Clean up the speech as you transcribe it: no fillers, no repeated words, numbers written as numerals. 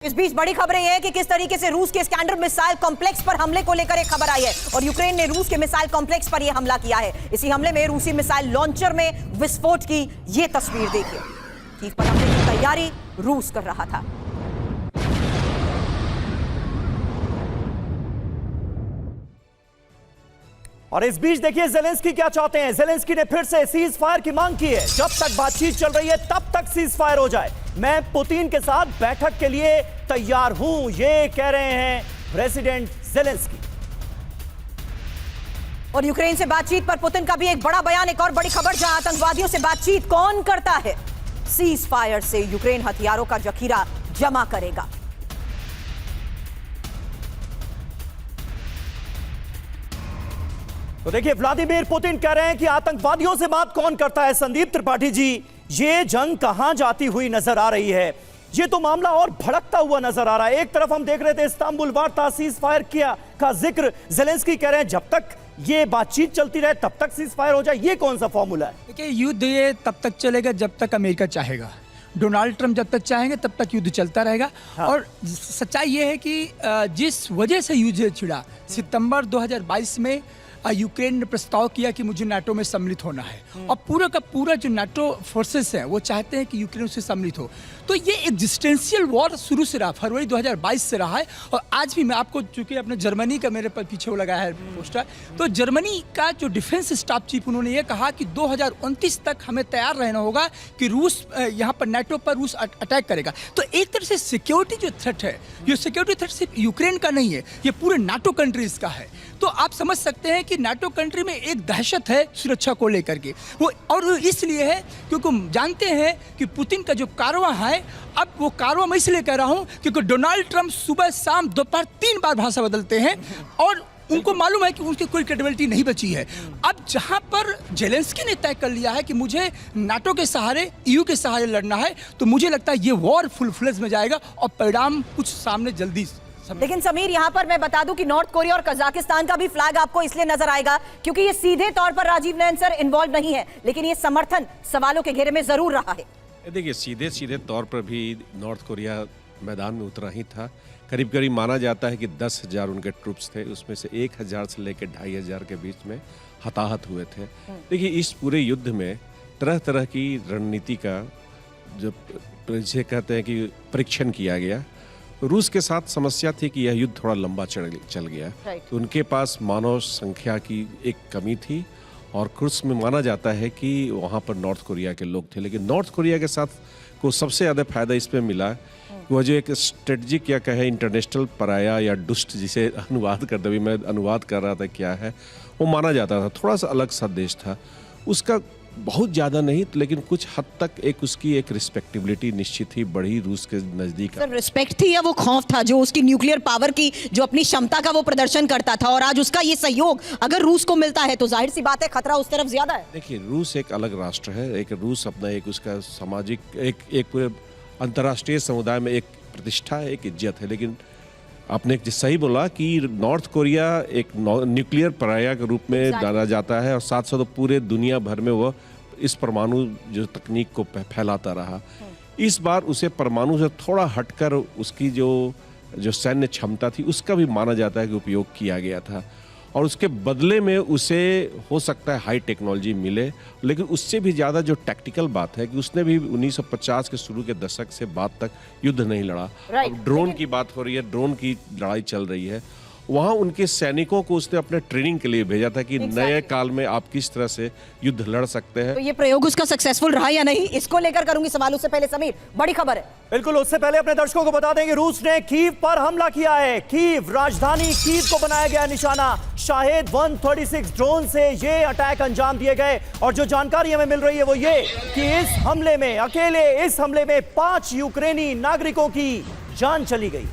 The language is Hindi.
इस बीच बड़ी खबर यह है कि किस तरीके से रूस के स्कैंडर मिसाइल कॉम्प्लेक्स पर हमले को लेकर एक खबर आई है और यूक्रेन ने रूस के मिसाइल कॉम्प्लेक्स पर यह हमला किया है। इसी हमले में रूसी मिसाइल लॉन्चर में विस्फोट की यह तस्वीर देखिए। कीव पर हमले की तैयारी रूस कर रहा था। और इस बीच देखिए जेलेंस्की क्या चाहते हैं। जेलेंस्की ने फिर से सीज फायर की मांग की है। जब तक बातचीत चल रही है तब तक सीज फायर हो जाए। मैं पुतिन के साथ बैठक के लिए तैयार हूं, ये कह रहे हैं प्रेसिडेंट जेलेंस्की। और यूक्रेन से बातचीत पर पुतिन का भी एक बड़ा बयान। एक और बड़ी खबर, जहां आतंकवादियों से बातचीत कौन करता है, सीज फायर से यूक्रेन हथियारों का जखीरा जमा करेगा। तो देखिए व्लादिमीर पुतिन कह रहे हैं कि आतंकवादियों से बात कौन करता है। संदीप त्रिपाठी जी, ये जंग कहां जाती हुई नजर आ रही है? ये तो मामला और भड़कता हुआ नजर आ रहा है। एक तरफ हम देख रहे थे इस्तांबुल वार्ता, सीज फायर किया का जिक्र, जेलेंस्की कह रहे हैं जब तक ये बातचीत चलती रहे तब तक सीज फायर हो जाए। ये कौन सा फॉर्मूला है? देखिए, युद्ध ये तब तक चलेगा जब तक अमेरिका चाहेगा। डोनाल्ड ट्रंप जब तक चाहेंगे तब तक युद्ध चलता रहेगा। हाँ। और सच्चाई ये है कि जिस वजह से युद्ध छिड़ा, सितंबर 2022 में यूक्रेन ने प्रस्ताव किया कि मुझे नाटो में सम्मिलित होना है और पूरा का पूरा जो नाटो फोर्सेस हैं वो चाहते हैं कि यूक्रेन उससे सम्मिलित हो। तो ये एग्जिस्टेंशियल वॉर शुरू से रहा, फरवरी 2022 से रहा है। और आज भी मैं आपको, चूंकि अपने जर्मनी का मेरे पर पीछे वो लगाया है पोस्टर, तो जर्मनी का जो डिफेंस स्टाफ चीफ, उन्होंने ये कहा कि 2029 तक हमें तैयार रहना होगा कि रूस यहाँ पर नाटो पर रूस अटैक करेगा। तो एक तरह से सिक्योरिटी जो थ्रेट है, ये सिक्योरिटी थ्रेट सिर्फ यूक्रेन का नहीं है, ये पूरे नाटो कंट्रीज का है। तो आप समझ सकते हैं कि नाटो कंट्री में एक दहशत है सुरक्षा को लेकर के वो, और इसलिए है क्योंकि हम जानते हैं कि पुतिन का जो कारवां है, अब वो कारवां मैं इसलिए कह रहा हूं क्योंकि डोनाल्ड ट्रंप सुबह शाम दोपहर 3 बार भाषा बदलते हैं और उनको मालूम है कि उनकी कोई क्रेडिबिलिटी नहीं बची है। अब जहां पर जेलेंस्की ने तय कर लिया है कि मुझे नाटो के सहारे, ईयू के सहारे लड़ना है, तो मुझे लगता है ये वॉर फुल फ्लेज में जाएगा और परिणाम कुछ सामने जल्दी। लेकिन समीर, यहां पर मैं बता दूं कि नॉर्थ कोरिया और कजाकिस्तान का भी फ्लैग आपको इसलिए नजर आएगा क्योंकि ये सीधे तौर पर राजीव नयन सर इन्वॉल्व नहीं है, लेकिन ये समर्थन सवालों के घेरे में जरूर रहा है। देखिए, सीधे तौर पर भी नॉर्थ कोरिया मैदान में उतरा ही था। करीब करीब माना जाता है कि 10,000 उनके ट्रूप्स थे, उसमें से 1,000 से लेकर 2,500 के बीच में हताहत हुए थे। देखिए, इस पूरे युद्ध में तरह तरह की रणनीति का जो जिसे कहते हैं कि परीक्षण किया गया। रूस के साथ समस्या थी कि यह युद्ध थोड़ा लंबा चल गया। तो उनके पास मानव संख्या की एक कमी थी और कुछ में माना जाता है कि वहाँ पर नॉर्थ कोरिया के लोग थे। लेकिन नॉर्थ कोरिया के साथ को सबसे ज़्यादा फायदा इसमें मिला कि वह जो एक स्ट्रेटजिक या कहे इंटरनेशनल पराया या दुष्ट, जिसे अनुवाद कर दे, मैं अनुवाद कर रहा था क्या है, वो माना जाता था। थोड़ा सा अलग सा देश था, उसका बहुत ज़्यादा नहीं लेकिन कुछ हद तक एक उसकी एक रिस्पेक्टेबिलिटी निश्चित ही बढ़ी रूस के नज़दीक। सर, रिस्पेक्ट थी या वो खौफ था जो उसकी न्यूक्लियर पावर की जो अपनी क्षमता का वो प्रदर्शन करता था, और आज उसका ये सहयोग अगर रूस को मिलता है तो जाहिर सी बात है खतरा उस तरफ ज्यादा है। देखिए, रूस एक अलग राष्ट्र है, एक रूस अपना एक उसका सामाजिक एक पूरे अंतर्राष्ट्रीय समुदाय में एक प्रतिष्ठा है, एक इज्जत है। लेकिन आपने सही बोला कि नॉर्थ कोरिया एक न्यूक्लियर पराया के रूप में जाना जाता है और साथ साथ पूरे दुनिया भर में वह इस परमाणु जो तकनीक को फैलाता रहा। इस बार उसे परमाणु से थोड़ा हटकर उसकी जो सैन्य क्षमता थी उसका भी माना जाता है कि उपयोग किया गया था, और उसके बदले में उसे हो सकता है हाई टेक्नोलॉजी मिले। लेकिन उससे भी ज़्यादा जो टैक्टिकल बात है कि उसने भी 1950 के शुरू के दशक से बाद तक युद्ध नहीं लड़ा। अब ड्रोन की बात हो रही है, ड्रोन की लड़ाई चल रही है। वहाँ उनके सैनिकों को उसने अपने ट्रेनिंग के लिए भेजा था कि नए काल में आप किस तरह से युद्ध लड़ सकते हैं। तो ये प्रयोग उसका सक्सेसफुल रहा या नहीं, इसको लेकर करूंगी सवाल। उससे पहले समीर, बड़ी खबर है। बिल्कुल, उससे पहले अपने दर्शकों को बता दें कि रूस ने कीव पर हमला किया है। कीव राजधानी कीव को बनाया गया निशाना। शाहेद 136 ड्रोन से ये अटैक अंजाम दिए गए, और जो जानकारी हमें मिल रही है वो ये कि इस हमले में 5 यूक्रेनी नागरिकों की जान चली गई।